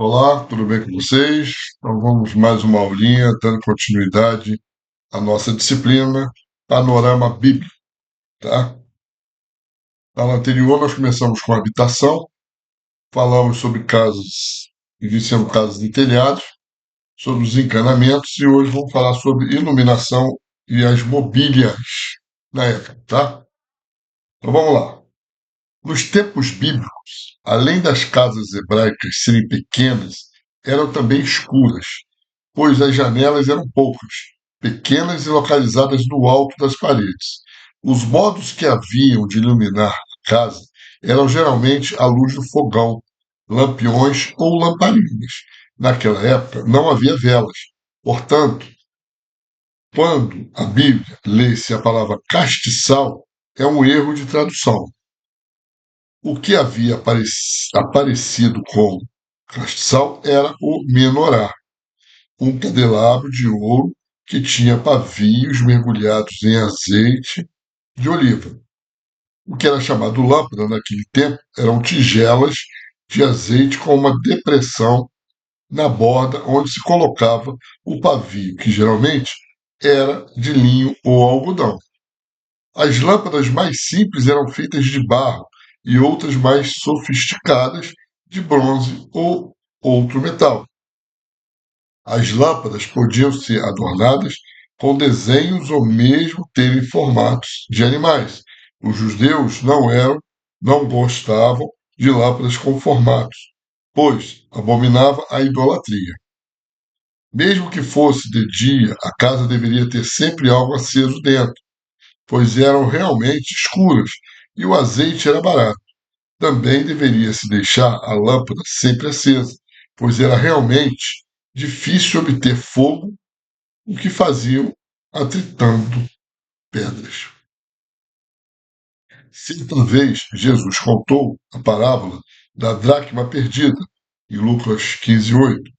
Olá, tudo bem com vocês? Então vamos mais uma aulinha, dando continuidade à nossa disciplina Panorama Bíblico, tá? Na aula anterior nós começamos com habitação, falamos sobre casas, iniciando casas de telhados, sobre os encanamentos e hoje vamos falar sobre iluminação e as mobílias na época, tá? Então vamos lá. Nos tempos bíblicos, além das casas hebraicas serem pequenas, eram também escuras, pois as janelas eram poucas, pequenas e localizadas no alto das paredes. Os modos que haviam de iluminar a casa eram geralmente a luz do fogão, lampiões ou lamparinas. Naquela época não havia velas. Portanto, quando a Bíblia lê-se a palavra castiçal, é um erro de tradução. O que havia aparecido como castiçal era o menorá, um candelabro de ouro que tinha pavios mergulhados em azeite de oliva. O que era chamado lâmpada naquele tempo eram tigelas de azeite com uma depressão na borda onde se colocava o pavio, que geralmente era de linho ou algodão. As lâmpadas mais simples eram feitas de barro e outras mais sofisticadas de bronze ou outro metal. As lâmpadas podiam ser adornadas com desenhos ou mesmo terem formatos de animais. Os judeus não gostavam de lâmpadas com formatos, pois abominava a idolatria. Mesmo que fosse de dia, a casa deveria ter sempre algo aceso dentro, pois eram realmente escuras e o azeite era barato. Também deveria se deixar a lâmpada sempre acesa, pois era realmente difícil obter fogo, o que faziam atritando pedras. Certa vez, Jesus contou a parábola da dracma perdida, em Lucas 15:8.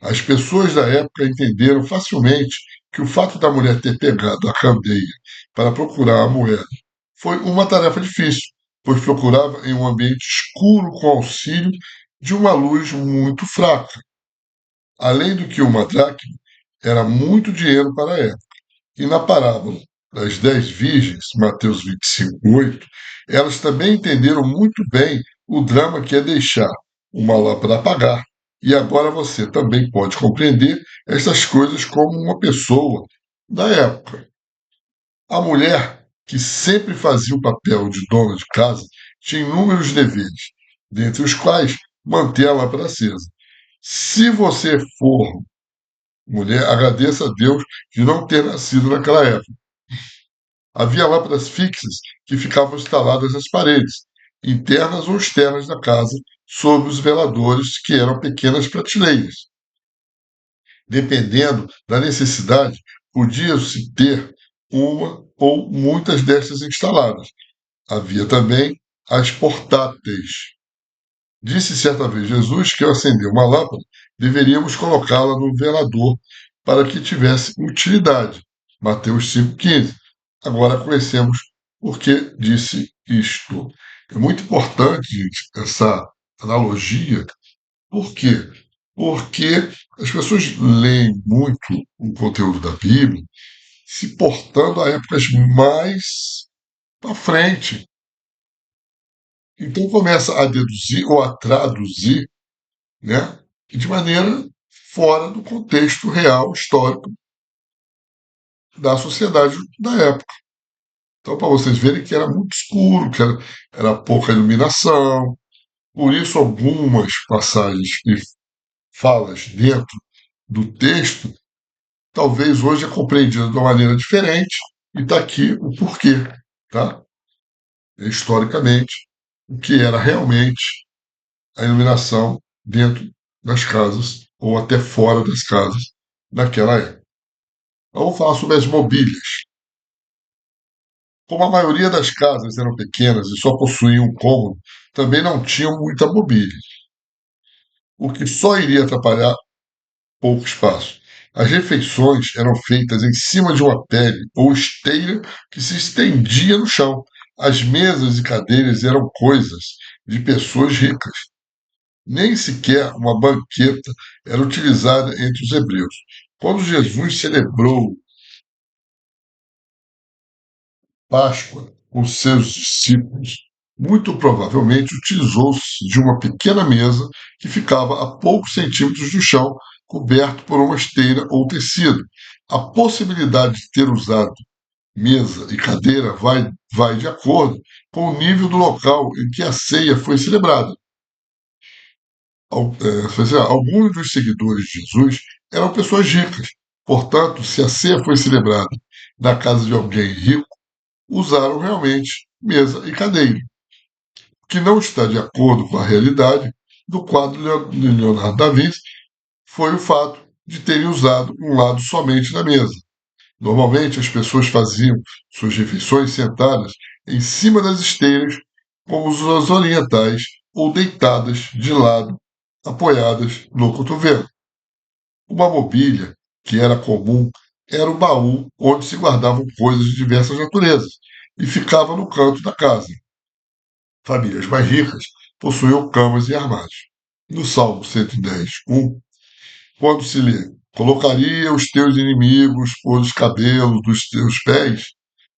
As pessoas da época entenderam facilmente que o fato da mulher ter pegado a candeia para procurar a moeda foi uma tarefa difícil, pois procurava em um ambiente escuro com auxílio de uma luz muito fraca. Além do que uma dracma era muito dinheiro para a época. E na parábola das 10 virgens, Mateus 25:8, elas também entenderam muito bem o drama que é deixar uma lâmpada apagar. E agora você também pode compreender essas coisas como uma pessoa da época. A mulher, que sempre fazia o papel de dona de casa, tinha inúmeros deveres, dentre os quais manter a lâmpada acesa. Se você for mulher, agradeça a Deus de não ter nascido naquela época. Havia lâmpadas fixas que ficavam instaladas nas paredes, internas ou externas da casa, sob os veladores, que eram pequenas prateleiras. Dependendo da necessidade, podia-se ter uma ou muitas destas instaladas. Havia também as portáteis. Disse certa vez Jesus que ao acender uma lâmpada, deveríamos colocá-la no velador para que tivesse utilidade. Mateus 5,15. Agora conhecemos por que disse isto. É muito importante, gente, essa analogia. Por quê? Porque as pessoas leem muito o conteúdo da Bíblia se portando a épocas mais para frente. Então começa a deduzir ou a traduzir, né, de maneira fora do contexto real, histórico da sociedade da época. Então, para vocês verem que era muito escuro, que era pouca iluminação, por isso algumas passagens e falas dentro do texto, talvez hoje é compreendida de uma maneira diferente, e está aqui o porquê, tá? Historicamente, o que era realmente a iluminação dentro das casas ou até fora das casas naquela época. Vamos falar sobre as mobílias. Como a maioria das casas eram pequenas e só possuíam um cômodo, também não tinham muita mobília, o que só iria atrapalhar pouco espaço. As refeições eram feitas em cima de uma pele ou esteira que se estendia no chão. As mesas e cadeiras eram coisas de pessoas ricas. Nem sequer uma banqueta era utilizada entre os hebreus. Quando Jesus celebrou Páscoa com seus discípulos, muito provavelmente utilizou-se de uma pequena mesa que ficava a poucos centímetros do chão, coberto por uma esteira ou tecido. A possibilidade de ter usado mesa e cadeira vai de acordo com o nível do local em que a ceia foi celebrada. Alguns dos seguidores de Jesus eram pessoas ricas. Portanto, se a ceia foi celebrada na casa de alguém rico, usaram realmente mesa e cadeira, o que não está de acordo com a realidade do quadro de Leonardo da Vinci foi o fato de terem usado um lado somente da mesa. Normalmente as pessoas faziam suas refeições sentadas em cima das esteiras, como os orientais, ou deitadas de lado, apoiadas no cotovelo. Uma mobília, que era comum, era o baú onde se guardavam coisas de diversas naturezas e ficava no canto da casa. Famílias mais ricas possuíam camas e armários. No Salmo 110, 1, quando se lê: Colocaria os teus inimigos por escabelo dos teus pés,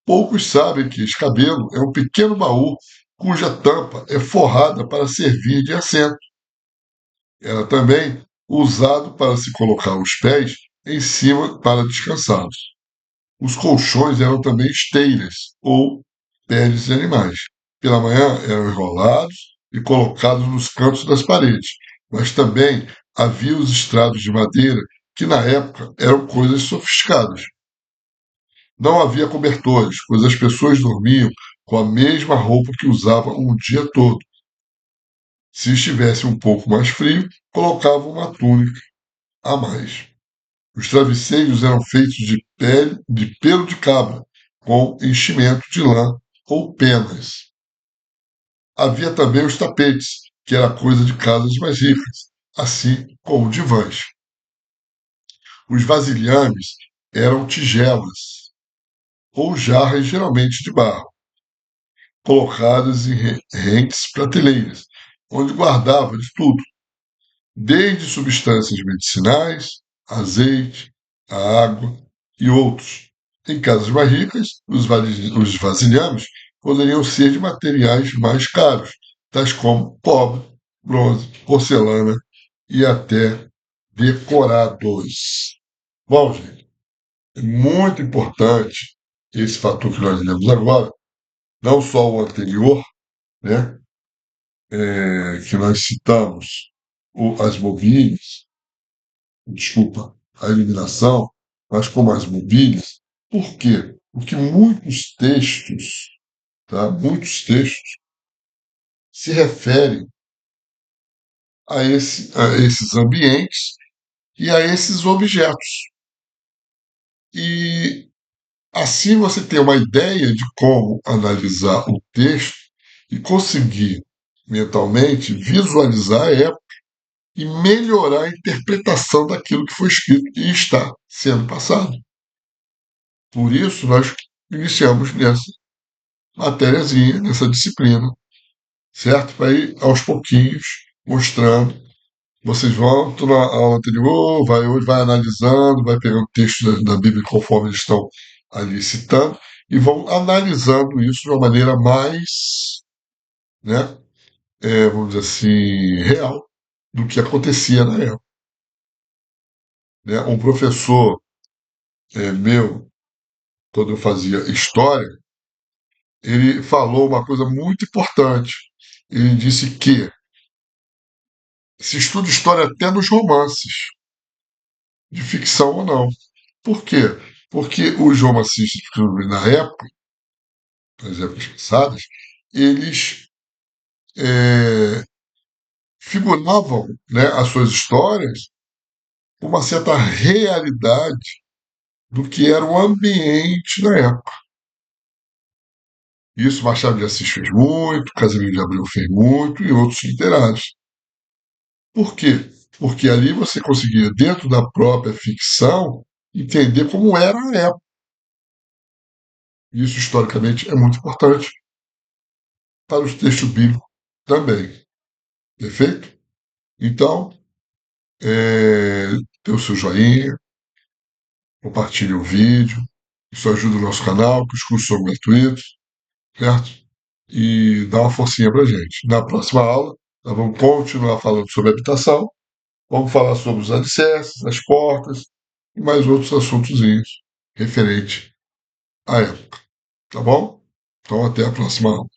poucos sabem que escabelo é um pequeno baú cuja tampa é forrada para servir de assento. Era também usado para se colocar os pés em cima para descansá-los. Os colchões eram também esteiras ou peles de animais. Pela manhã eram enrolados e colocados nos cantos das paredes, mas também havia os estrados de madeira, que na época eram coisas sofisticadas. Não havia cobertores, pois as pessoas dormiam com a mesma roupa que usavam o dia todo. Se estivesse um pouco mais frio, colocavam uma túnica a mais. Os travesseiros eram feitos de pele de pelo de cabra, com enchimento de lã ou penas. Havia também os tapetes, que era coisa de casas mais ricas, assim como divãs. Os vasilhames eram tigelas ou jarras geralmente de barro, colocadas em rentes prateleiras, onde guardava de tudo, desde substâncias medicinais, azeite, a água e outros. Em casas mais ricas, os vasilhames poderiam ser de materiais mais caros, tais como cobre, bronze, porcelana e até decorados. Bom, gente, é muito importante esse fator que nós lemos agora, não só o anterior, né, que nós citamos, as mobílias, desculpa, a eliminação, mas como as mobílias. Por quê? Porque muitos textos se referem a esses ambientes e a esses objetos. E assim você tem uma ideia de como analisar o texto e conseguir mentalmente visualizar a época e melhorar a interpretação daquilo que foi escrito e está sendo passado. Por isso, nós iniciamos nessa matériazinha, nessa disciplina, certo? Para ir aos pouquinhos mostrando. Vocês vão na aula anterior, hoje, vai analisando, vai pegando textos da Bíblia conforme eles estão ali citando, e vão analisando isso de uma maneira mais, né, vamos dizer assim, real do que acontecia na época. Né? Um professor meu, quando eu fazia história, ele falou uma coisa muito importante. Ele disse que se estuda história até nos romances, de ficção ou não. Por quê? Porque os romancistas, na época, nas épocas passadas, eles figuravam, né, as suas histórias com uma certa realidade do que era o ambiente na época. Isso Machado de Assis fez muito, Casimiro de Abreu fez muito e outros literários. Por quê? Porque ali você conseguia, dentro da própria ficção, entender como era a época. Isso, historicamente, é muito importante. Para os textos bíblicos também. Perfeito? Então, dê o seu joinha, compartilhe o vídeo, isso ajuda o nosso canal, que os cursos são gratuitos, certo? E dá uma forcinha pra gente. Na próxima aula, nós vamos continuar falando sobre habitação, vamos falar sobre os alicerces, as portas e mais outros assuntozinhos referente à época, tá bom? Então até a próxima aula.